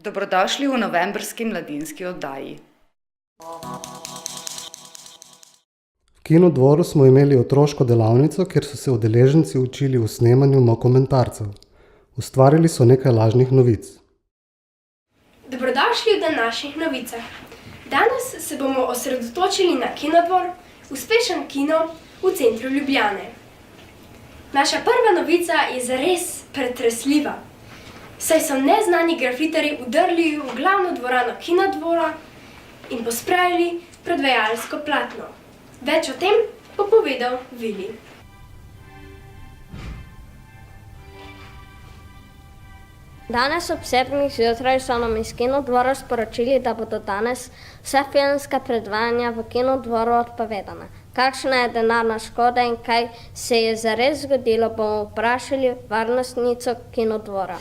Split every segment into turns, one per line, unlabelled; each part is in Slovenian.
Dobrodošli v novembrski mladinski oddaji.
V Kinodvoru smo imeli otroško delavnico, kjer so se udeleženci učili o snemanju dokumentarcev. Ustvarili so nekaj lažnih novic.
Dobrodošli v današnjih novicah. Danes se bomo osredotočili na Kinodvor, uspešen kino v centru Ljubljane. Naša prva novica je zares pretresljiva, saj so neznani grafiterji vdrli v glavno dvorano Kinodvora in posprejali predvajalsko platno. Več o tem bo povedal Vili.
Danes ob 7. zjutraj so nam iz Kinodvora sporočili, da bodo danes vse filmska predvajanja v Kinodvoru odpovedana. Kakšna je denarna škoda in kaj se je zares zgodilo, bomo vprašali varnostnico Kinodvora.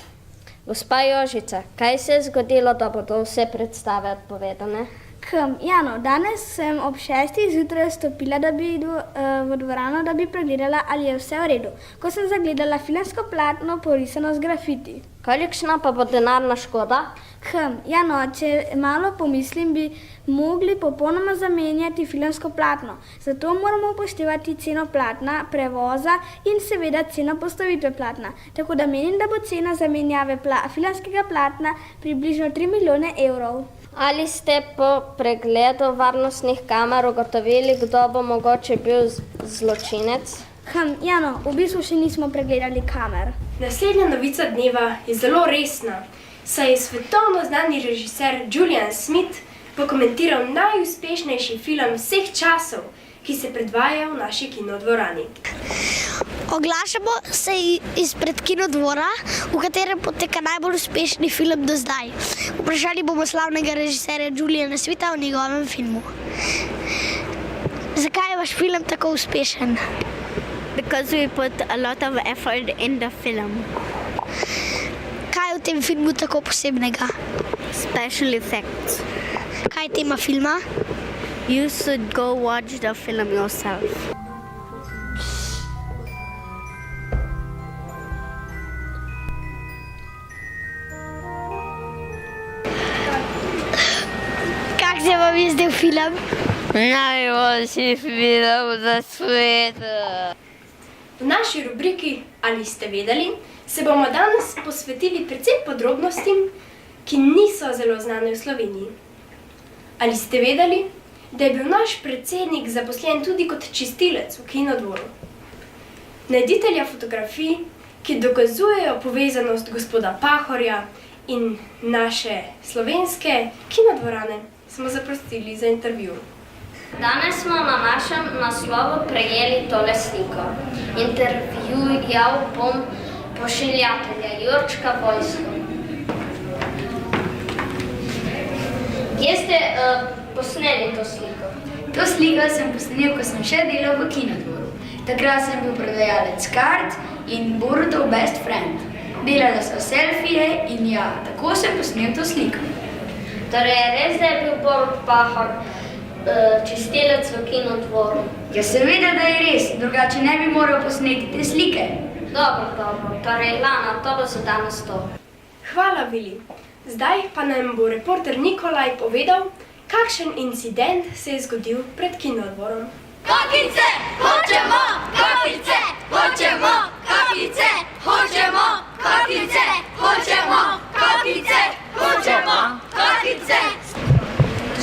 Gospa Jožica, kaj se je zgodilo, da bodo vse predstave odpovedane?
Jano, danes sem ob 6. zjutraj stopila v dvorano, da bi pregledala, ali je vse v redu, ko sem zagledala filmsko platno porisano z grafiti.
Kolikšna pa bo denarna škoda?
Jano, če malo pomislim, bi mogli popolnoma zamenjati filmsko platno. Zato moramo upoštevati ceno platna, prevoza in seveda ceno postavitve platna. Tako da menim, da bo cena zamenjave filmskega platna približno 3 milijone evrov.
Ali ste po pregledu varnostnih kamer ugotovili, kdo bo mogoče bil zločinec?
Jano, v bistvu še nismo pregledali kamer.
Naslednja novica dneva je zelo resna, saj je svetovno znani režiser Julian Smith pokomentiral najuspešnejši film vseh časov, ki se predvaja v naši kinodvorani.
Oglašamo se izpred Kinodvora, v katerem poteka najbolj uspešni film do zdaj. Vprašali bomo slavnega režiserja Juliana Smitha o njegovem filmu. Zakaj je vaš film tako uspešen?
Because we put a lot of effort in the film.
Kaj je v tem filmu tako posebnega?
Special effects.
Kaj je tema filma?
You should go watch the film yourself.
Kak se vam je zdel film?
Najboljši film na svetu.
V naši rubriki Ali ste vedeli se bomo danes posvetili precej podrobnostim, ki niso zelo znane v Sloveniji. Ali ste vedeli, da je bil naš predsednik zaposlen tudi kot čistilec v Kinodvoru? Najditelja fotografij, ki dokazujejo povezanost gospoda Pahorja in naše slovenske kinodvorane, smo zaprosili za intervju.
Danes smo na našem naslovu prejeli tole sliko. Intervjujal bom pošiljatelja Jurčka Vojsko. Kje ste posneli to sliko?
To sliko sem posnel, ko sem še delal v Kinodvoru. Takrat sem bil prodajalec kart in Borutov best friend. Delala so selfije in ja, tako sem posnel to sliko.
Torej je res, da je bil Borut Pahor čistilec v Kinodvoru?
Ja, seveda, da je res, drugače ne bi moral posneti te slike.
Dobro. Torej, Lana, to bo za danes to.
Hvala, Vili. Zdaj pa nam bo reporter Nikolaj povedal, kakšen incident se je zgodil pred Kinodvorom.
Kakice hočemo, kakice hočemo, kakice hočemo, kakice hočemo, kakice hočemo, kakice.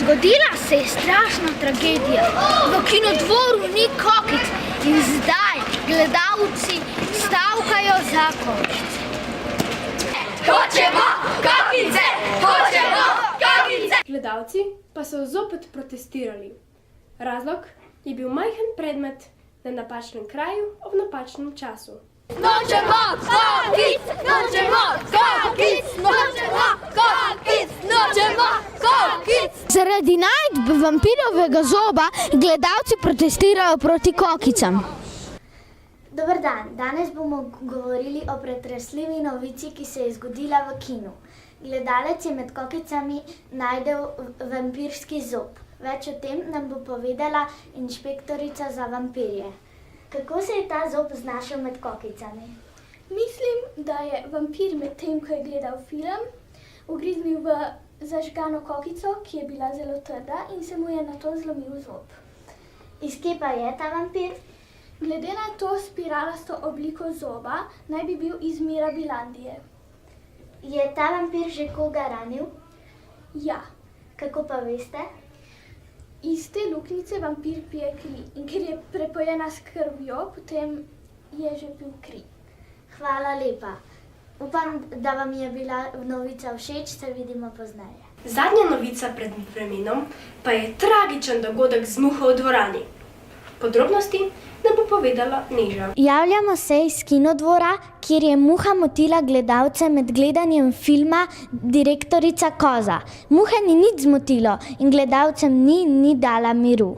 Zgodila se je strašna tragedija. V Kinodvoru ni kakic in zdaj gledalci stavkajo za kakice.
Hočemo kakice, hočemo kakice.
Gledalci pa so zopet protestirali. Razlog je bil majhen predmet na napačnem kraju ob napačnem času.
Nočemo kakic, nočemo kakic, nočemo kakic, nočemo kakic.
Zaradi najdb vampirovega zoba gledalci protestirajo proti kokicam.
Dober dan, danes bomo govorili o pretresljivi novici, ki se je zgodila v kinu. Gledalec je med kokicami najdel vampirski zob. Več o tem nam bo povedala inšpektorica za vampirje. Kako se je ta zob znašel med kokicami?
Mislim, da je vampir med tem, ko je gledal film, ugriznil v zažgano kokico, ki je bila zelo trda in se mu je nato zlomil zob.
Iz kje pa je ta vampir?
Glede na to spiralasto obliko zoba, naj bi bil iz Mirabilandije.
Je ta vampir že koga ranil?
Ja,
Kako pa veste?
iz te luknjice vampir pije kri in ker je prepojena s krvjo, potem je že pil kri.
Hvala lepa. Upam, da vam je bila novica všeč, se vidimo pozneje.
Zadnja novica pred vremenom pa je tragičen dogodek z muho v dvorani. Podrobnosti nam bo povedala Neža.
Javljamo se iz Kinodvora, kjer je muha motila gledalce med gledanjem filma Direktorica Koza. Muhe ni nič zmotilo in gledalcem ni dala miru.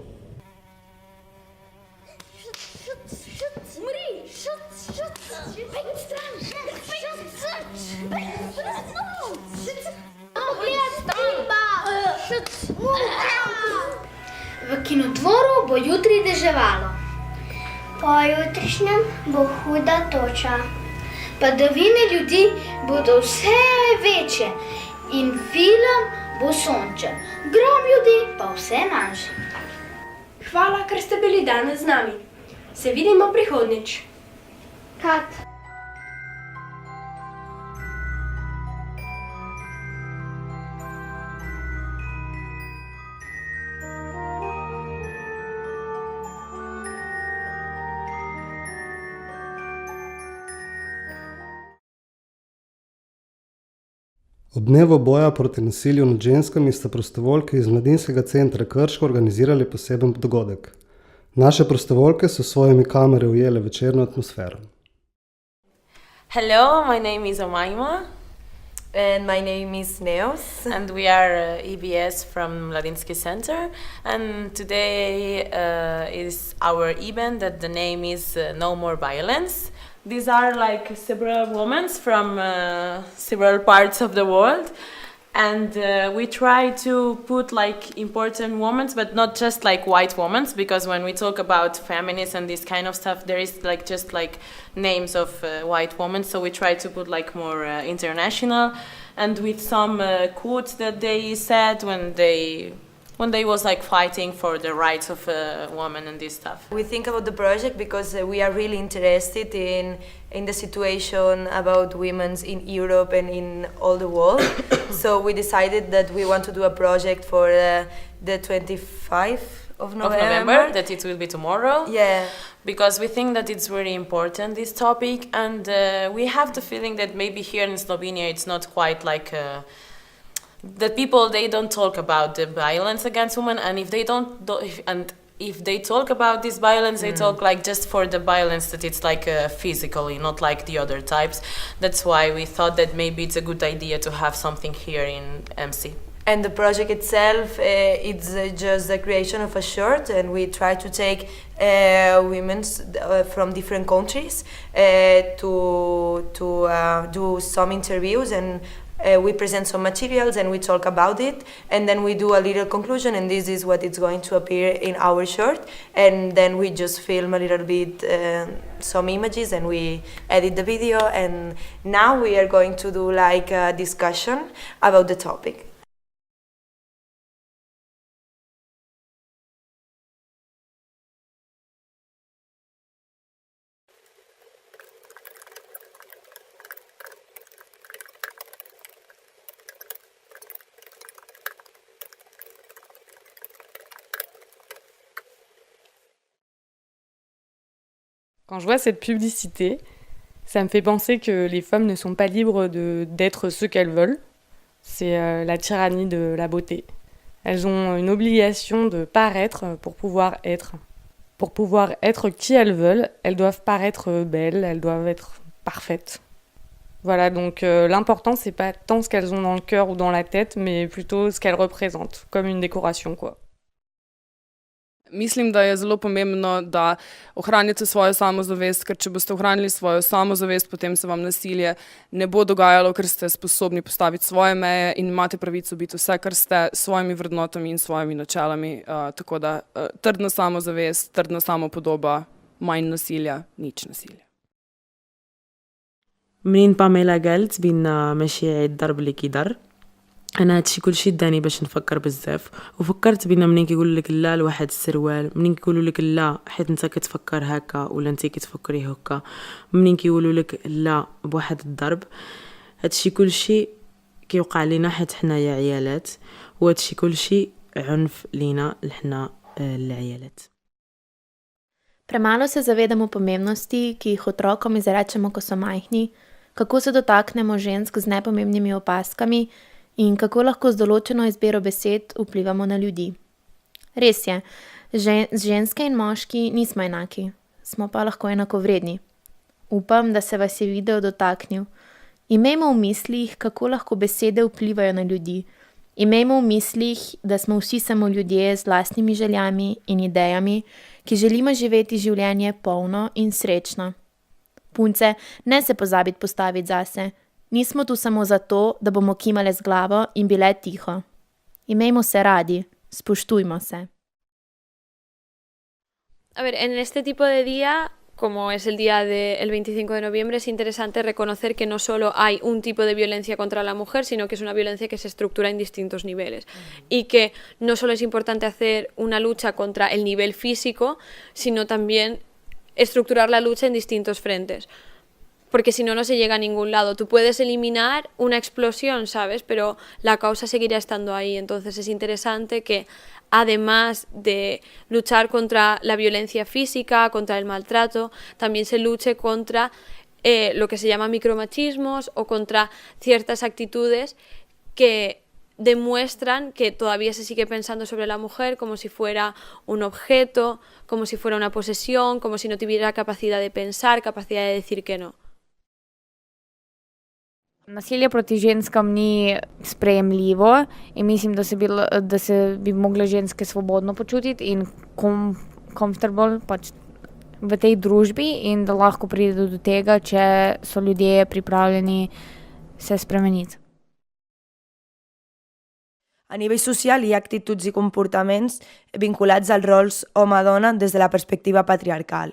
V Kinodvoru bo jutri deževalo. Pojutrišnjem bo huda toča. Padavine ljudi bodo vse večje in film bo sončen. Grom ljudi pa vse manjši.
Hvala, ker ste bili danes z nami. Se vidimo prihodnjič.
Kat.
Ob dnevu boja proti nasilju nad ženskami sta prostovoljki iz Mladinskega centra Krško organizirali poseben dogodek. Naše prostovoljke so s svojimi kamere ujele večerno atmosfero.
Hello, my name is Omaima.
And my name is Neos.
And we are EBS from Mladinski Center. And today is our event that the name is No More Violence. These are like several women from several parts of the world. And we try to put like important women, but not just like white women, because when we talk about feminists and this kind of stuff, there is like just like names of white women. So we try to put like more international, and with some quotes that they said when they was like fighting for the rights of women and this stuff.
We think about the project because we are really interested in the situation about women in Europe and in all the world. So we decided that we want to do a project for the 25th of November.
That it will be tomorrow.
Yeah.
Because we think that it's very important, this topic, and we have the feeling that maybe here in Slovenia it's not quite like that people, they don't talk about the violence against women, and if they talk about this violence, they talk like just for the violence that it's like physically, not like the other types. That's why we thought that maybe it's a good idea to have something here in MC.
And the project itself, it's just the creation of a short, and we try to take women from different countries to do some interviews, and we present some materials and we talk about it, and then we do a little conclusion, and this is what is going to appear in our short, and then we just film a little bit some images and we edit the video, and now we are going to do like a discussion about the topic.
Quand je vois cette publicité, ça me fait penser que les femmes ne sont pas libres d'être ce qu'elles veulent. C'est la tyrannie de la beauté. Elles ont une obligation de paraître pour pouvoir être. Pour pouvoir être qui elles veulent, elles doivent paraître belles, elles doivent être parfaites. Voilà, donc l'important, c'est pas tant ce qu'elles ont dans le cœur ou dans la tête, mais plutôt ce qu'elles représentent, comme une décoration, quoi.
Mislim, da je zelo pomembno, da ohranite svojo samozavest, ker če boste ohranili svojo samozavest, potem se vam nasilje ne bo dogajalo, ker ste sposobni postaviti svoje meje in imate pravico biti vse, kar ste, s svojimi vrednotami in svojimi načelami. Tako da trdna samozavest, trdna samopodoba, manj nasilja, nič nasilja.
Min Pamela Gelc bin Meshe Dar Blikidar.
انا هادشي كلشي داني باش نفكر بزاف وفكرت بان منين كيقولوا لك لا لواحد السروال منين كيقولوا لك لا حيت انت كتفكر هكا ولا انت كتفكري هكا منين كيقولوا لك لا بواحد الضرب هادشي كلشي كيوقع لينا حيت حنايا عيالات وهادشي كلشي عنف لينا حنا العيالات.
Premalo se zavedamo pomembnosti, ki jih otrokom izrečemo, ko so majhni, kako se dotaknemo žensk z nepomembnimi opazkami in kako lahko z določeno izbiro besed vplivamo na ljudi. Res je, ženske in moški nismo enaki, smo pa lahko enakovredni. Upam, da se vas je video dotaknil. Imejmo v mislih, kako lahko besede vplivajo na ljudi. Imejmo v mislih, da smo vsi samo ljudje z lastnimi željami in idejami, ki želimo živeti življenje polno in srečno. Punce, ne se pozabiti postaviti zase. Nismo tu samo zato, da bomo kimale z glavo in bile tiho. Imejmo se radi, spoštujmo se.
A ver, en este tipo de día, como es el día del 25 de noviembre, es interesante reconocer que no solo hay un tipo de violencia contra la mujer, sino que es una violencia que se estructura en distintos niveles. Y que no solo es importante hacer una lucha contra el nivel físico, sino también estructurar la lucha en distintos frentes. Porque si no, no se llega a ningún lado. Tú puedes eliminar una explosión, ¿sabes? Pero la causa seguirá estando ahí. Entonces es interesante que, además de luchar contra la violencia física, contra el maltrato, también se luche contra lo que se llama micromachismos o contra ciertas actitudes que demuestran que todavía se sigue pensando sobre la mujer como si fuera un objeto, como si fuera una posesión, como si no tuviera capacidad de pensar, capacidad de decir que no.
Nasilje proti ženskam ni sprejemljivo in mislim, da se bi mogle ženske svobodno počutiti in comfortable pač v tej družbi in da lahko pride do tega, če so ljudje pripravljeni se spremeniti.
A nivell social hi ha actituds i comportaments vinculats als rols home-dona des de la perspectiva patriarcal.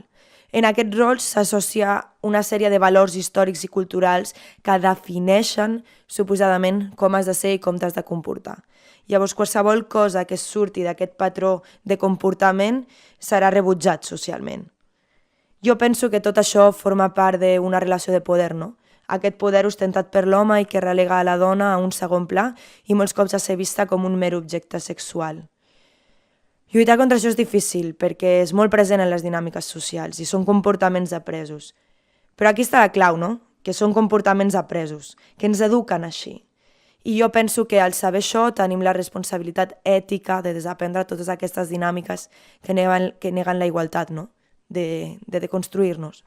En aquests rols s'associa una sèrie de valors històrics i culturals que defineixen suposadament com has de ser i com t'has de comportar. Llavors, qualsevol cosa que surti d'aquest patró de comportament serà rebutjat socialment. Jo penso que tot això forma part d'una relació de poder, no? Aquest poder ostentat per l'home i que relega a la dona a un segon pla i molts cops a ser vista com un mer objecte sexual. Lluitar contra això és difícil perquè és molt present en les dinàmiques socials i són comportaments apresos. Però aquí està la clau, no? Que són comportaments apresos, que ens eduquen així. I jo penso que al saber això tenim la responsabilitat ètica de desaprendre totes aquestes dinàmiques que neguen la igualtat, no? De deconstruir-nos.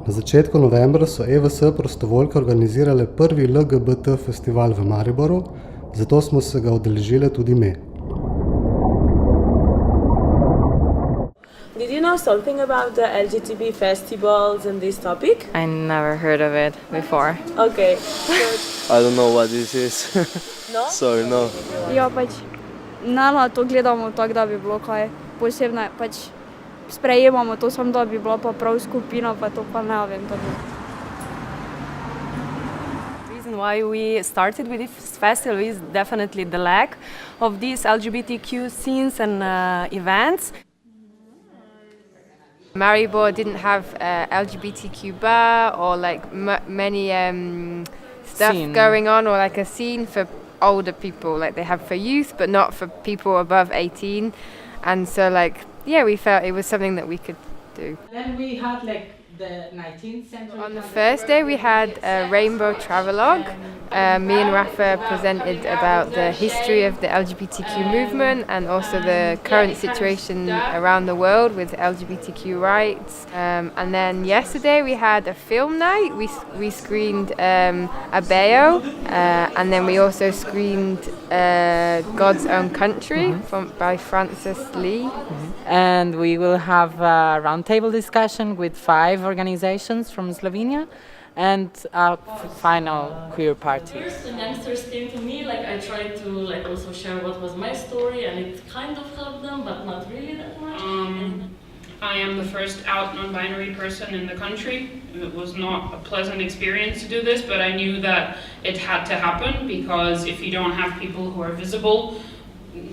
Na začetku novembra so EVS prostovoljke organizirale prvi LGBT festival v Mariboru, zato smo se ga udeležile tudi mi.
Did you know something about the LGBT festivals and this topic?
I never heard of it before.
Okay.
I don't know what this is.
No?
Sorry, no.
Ja, pač na to gledamo tako, da bi bilo kaj posebno, pač sprejemamo to samo, da bi bila pa prav skupina, pa to pa ne vem.
The reason why we started with this festival is definitely the lack of these LGBTQ scenes and events.
Maribor didn't have LGBTQ bar or like many stuff going on or like a scene for older people, like they have for youth but not for people above 18, and so like yeah, we felt it was something that we could do.
Then we had like the 19th century.
On the first day we had a rainbow travelogue Me and Rafa presented about the history of the LGBTQ movement and also the current situation around the world with LGBTQ rights. And then yesterday we had a film night. We screened Oddaja, and then we also screened God's Own Country by Francis Lee.
And we will have a roundtable discussion with 5 organizations from Slovenia and a final queer party.
The youngsters came to me, I tried to also share what was my story, and it kind of helped them, but not really that much.
I am the first out non-binary person in the country. It was not a pleasant experience to do this, but I knew that it had to happen, because if you don't have people who are visible,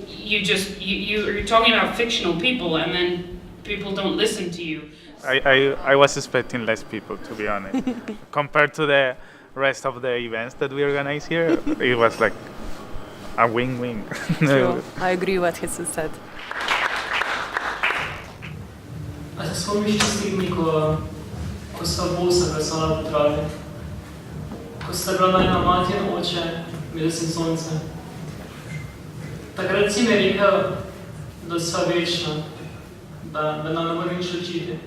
you're talking about fictional people, and then people don't listen to you.
I was expecting less people, to be honest. Compared to the rest of the events that we organize here, it was like a win-win.
True. I agree what he said.
A se spomniš tisti dni, ko sta bosa vesala po travi? Ko sta bila najna mati in oče, mesec in sonce? Takrat si mi rekel, da sva večna, da nam ne more nič ločiti.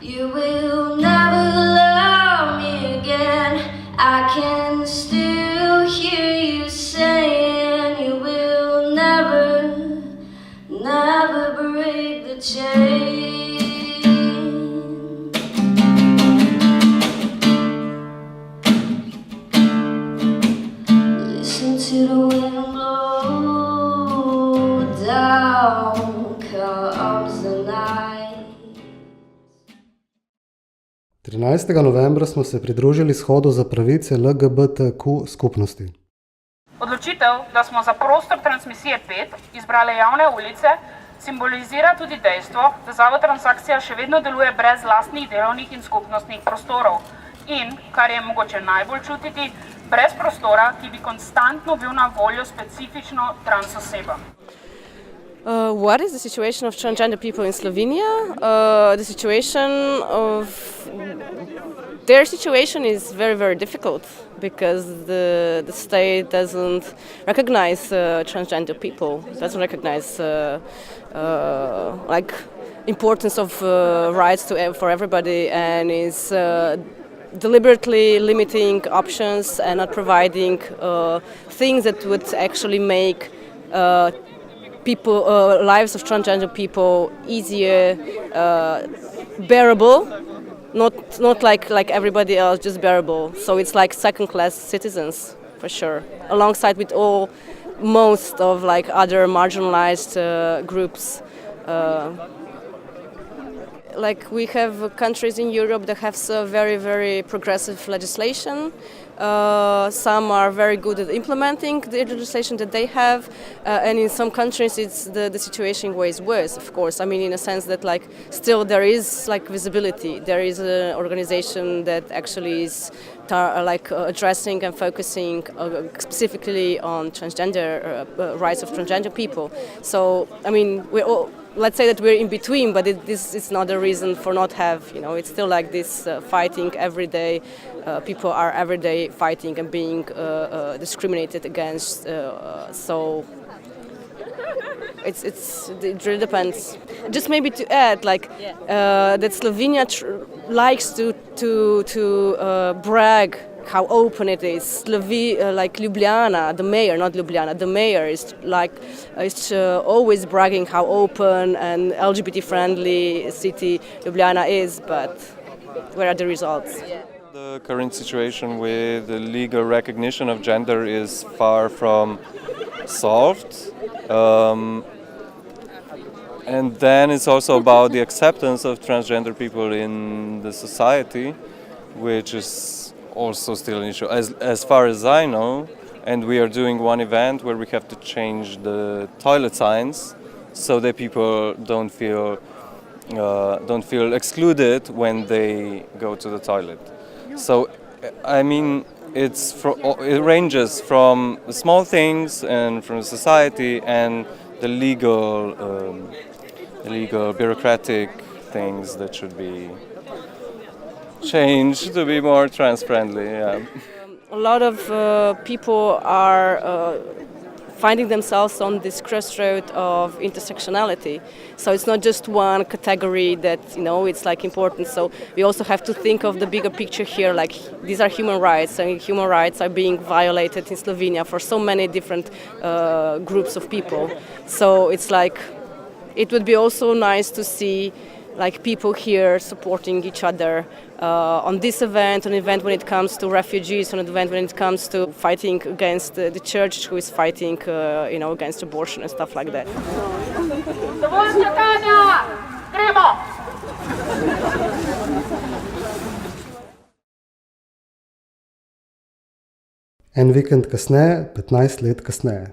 You will never love me again. I can still hear you saying you will never, never break the chain. Listen to the wind blow down, comes the night.
13. novembra smo se pridružili shodu za pravice LGBTQ skupnosti.
Odločitev, da smo za prostor TransMisije 5 izbrali javne ulice, simbolizira tudi dejstvo, da Zavod Transakcija še vedno deluje brez lastnih delovnih in skupnostnih prostorov in, kar je mogoče najbolj čutiti, brez prostora, ki bi konstantno bil na voljo specifično trans osebam.
What is the situation of transgender people in Slovenia? The situation of their situation is very, very difficult because the state doesn't recognize transgender people, doesn't recognize importance of rights for everybody, and is deliberately limiting options and not providing things that would actually make people lives of transgender people easier, bearable, not like everybody else, just bearable. So it's like second-class citizens for sure, alongside with most of other marginalized groups. We have countries in Europe that have very, very progressive legislation. Some are very good at implementing the legislation that they have, and in some countries the situation is worse, of course. I mean, in a sense that still there is visibility. There is an organization that actually is addressing and focusing specifically on transgender rights of transgender people. So, I mean, let's say that we're in between, but this is not a reason for not have, it's still like this fighting every day. People are every day fighting and being discriminated against. So it really depends. Just maybe to add, that Slovenia likes to brag how open it is. Ljubljana, the mayor, not Ljubljana, the mayor is always bragging how open and LGBT-friendly city Ljubljana is, but where are the results?
The current situation with the legal recognition of gender is far from solved. And then it's also about the acceptance of transgender people in the society, which is also still an issue, as far as I know. And we are doing one event where we have to change the toilet signs so that people don't feel excluded when they go to the toilet. So, I mean, it ranges from small things and from society and the legal bureaucratic things that should be changed to be more trans-friendly. Yeah.
A lot of people are finding themselves on this crossroad of intersectionality. So it's not just one category that, it's like important. So we also have to think of the bigger picture here, like these are human rights, and human rights are being violated in Slovenia for so many different groups of people. So it's like, it would be also nice to see like people here supporting each other on this event, an event when it comes to refugees, an event when it comes to fighting against the church who is fighting, against abortion and stuff like that.
Dovolj, čakanja! Gremo!
En vikend kasneje, 15 let kasneje.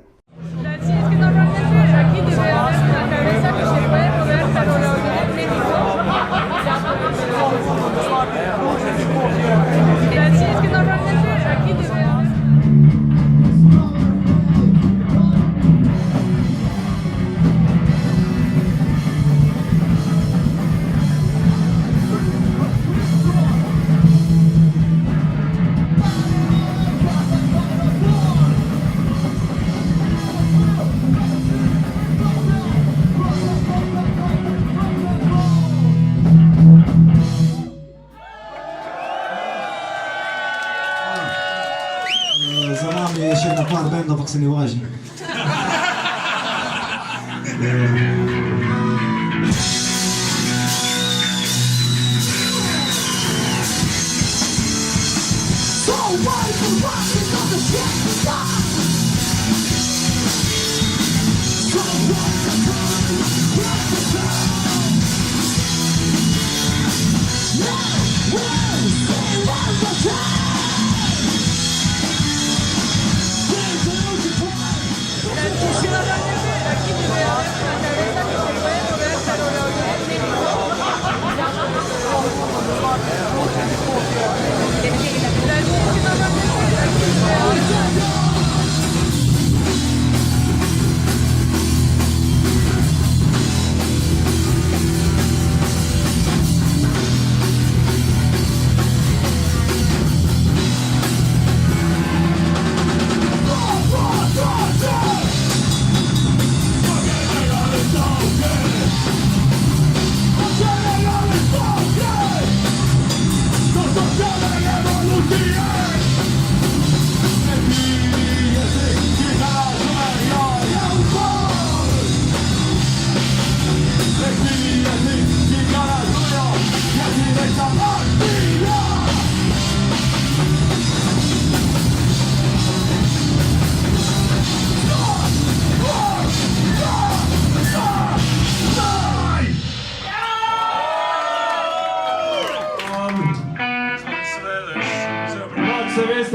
Za nami je še par bend, ampak se ne važi.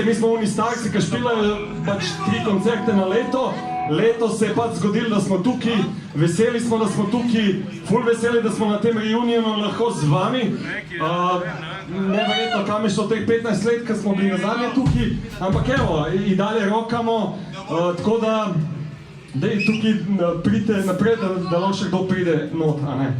Mi smo oni starci, ki špilajo pač 3 koncerte na leto. Letos se je pač zgodilo, da smo tukaj, veseli smo, da smo tukaj, ful veseli, da smo na tem reunionu lahko z vami. Neverjetno, kam je šlo teh 15 let, ko smo bili nazadnje tukaj, ampak evo, in dalje rokamo, tako da tukaj pridite naprej, da lahko še kdo pride not, a ne.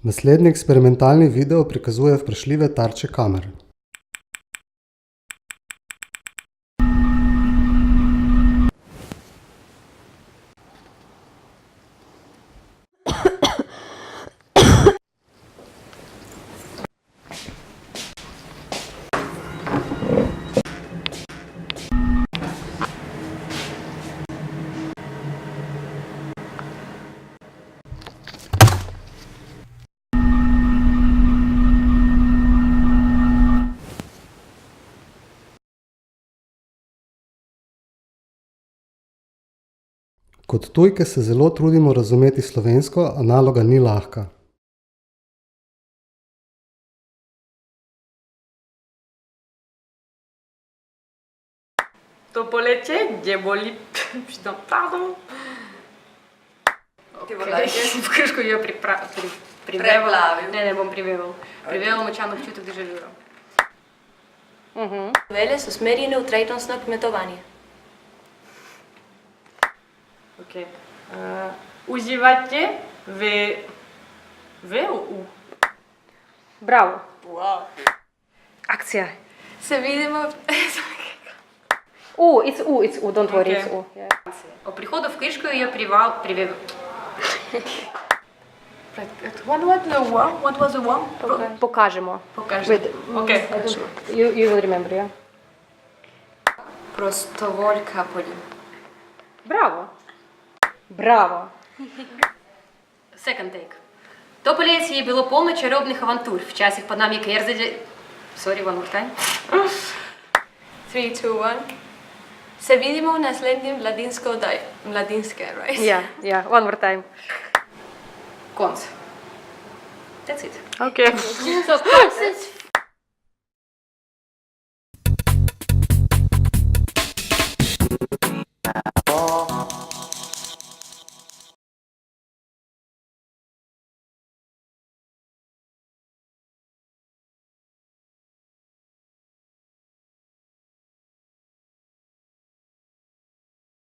Naslednji eksperimentalni video prikazuje vprašljive tarče kamer. Kot tujke se zelo trudimo razumeti slovensko, a naloga ni lahka.
To poletje, gdje boli... Pardon. V Kršku jo preplavil. Ne bom priveval. Priveval močan občutek deževira.
Vele so smerjene v trajnostno kmetovanje.
Okay. Uživate u. Bravo.
Wow.
Akcija.
Se vidimo...
It's U, don't worry, it's U. Yeah. O prihodu v Krško je priveval.
What was the one?
Pokažemo. Okay. You will remember, yeah?
Prostovoljka poljim.
Bravo. Second take. То полetje je bilo polno čarobnih avantur. Včasih pod nami kerzali... Sorry, one more time.
3, 2, 1. Se vidimo v naslednjem mladinsko oddaji. Mladinske, right?
Yeah, one more time. Konc. That's it.
Okay.
So, since